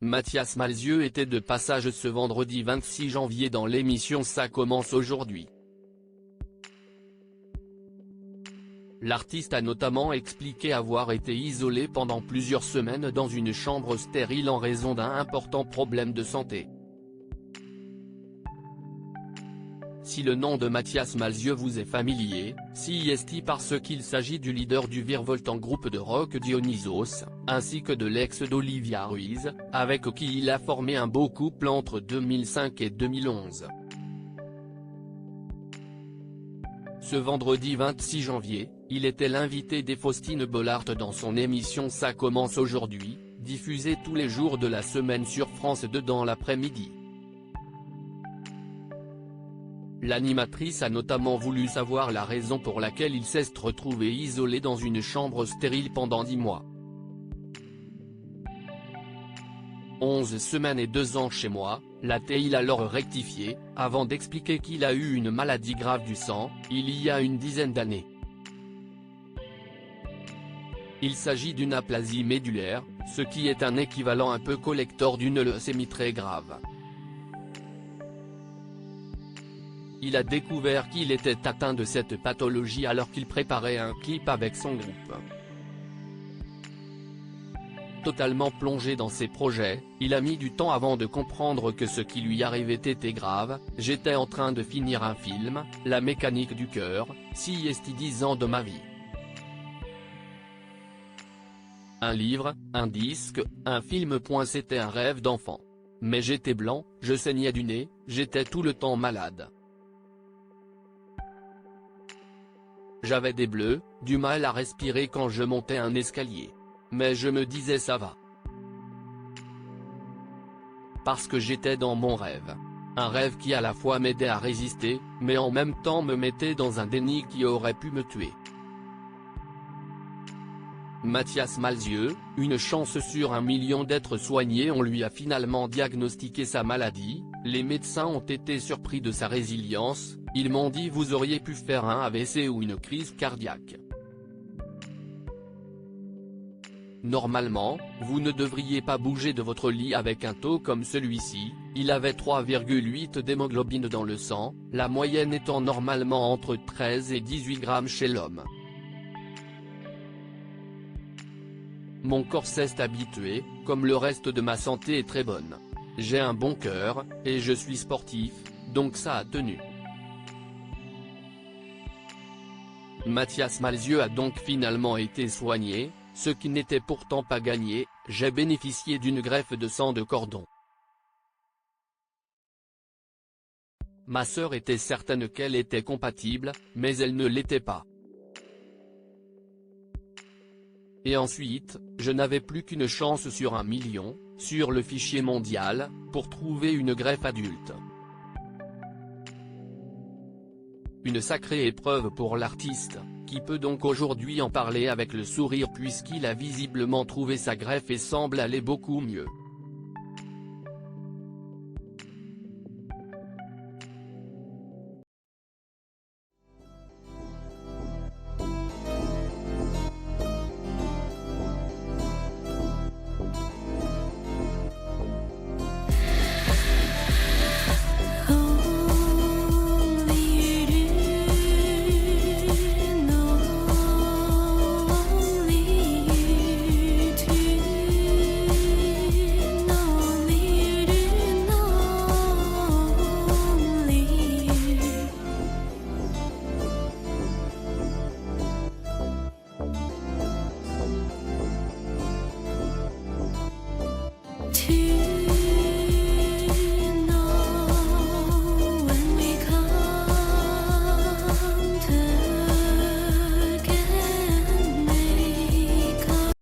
Mathias Malzieu était de passage ce vendredi 26 janvier dans l'émission Ça commence aujourd'hui. L'artiste a notamment expliqué avoir été isolé pendant plusieurs semaines dans une chambre stérile en raison d'un important problème de santé. Si le nom de Mathias Malzieu vous est familier, c'est parce qu'il s'agit du leader du virevoltant groupe de rock Dionysos, ainsi que de l'ex d'Olivia Ruiz, avec qui il a formé un beau couple entre 2005 et 2011. Ce vendredi 26 janvier, il était l'invité des Faustine Bollaert dans son émission Ça commence aujourd'hui, diffusée tous les jours de la semaine sur France 2 dans l'après-midi. L'animatrice a notamment voulu savoir la raison pour laquelle il s'est retrouvé isolé dans une chambre stérile pendant 10 mois. 11 semaines et 2 ans chez moi, l'a-t-il alors rectifié, avant d'expliquer qu'il a eu une maladie grave du sang, il y a une dizaine d'années. Il s'agit d'une aplasie médulaire, ce qui est un équivalent un peu collector d'une leucémie très grave. Il a découvert qu'il était atteint de cette pathologie alors qu'il préparait un clip avec son groupe. Totalement plongé dans ses projets, il a mis du temps avant de comprendre que ce qui lui arrivait était grave. J'étais en train de finir un film, La mécanique du cœur, 10 ans de ma vie. Un livre, un disque, un film. C'était un rêve d'enfant. Mais j'étais blanc, je saignais du nez, j'étais tout le temps malade. J'avais des bleus, du mal à respirer quand je montais un escalier. Mais je me disais ça va. Parce que j'étais dans mon rêve. Un rêve qui à la fois m'aidait à résister, mais en même temps me mettait dans un déni qui aurait pu me tuer. Mathias Malzieu, une chance sur 1 million d'être soigné. On lui a finalement diagnostiqué sa maladie, les médecins ont été surpris de sa résilience, ils m'ont dit vous auriez pu faire un AVC ou une crise cardiaque. Normalement, vous ne devriez pas bouger de votre lit avec un taux comme celui-ci. Il avait 3,8 d'hémoglobine dans le sang, la moyenne étant normalement entre 13 et 18 grammes chez l'homme. Mon corps s'est habitué, comme le reste de ma santé est très bonne. J'ai un bon cœur, et je suis sportif, donc ça a tenu. Mathias Malzieu a donc finalement été soigné, ce qui n'était pourtant pas gagné. J'ai bénéficié d'une greffe de sang de cordon. Ma sœur était certaine qu'elle était compatible, mais elle ne l'était pas. Et ensuite, je n'avais plus qu'une chance sur 1 million, sur le fichier mondial, pour trouver une greffe adulte. Une sacrée épreuve pour l'artiste, qui peut donc aujourd'hui en parler avec le sourire puisqu'il a visiblement trouvé sa greffe et semble aller beaucoup mieux.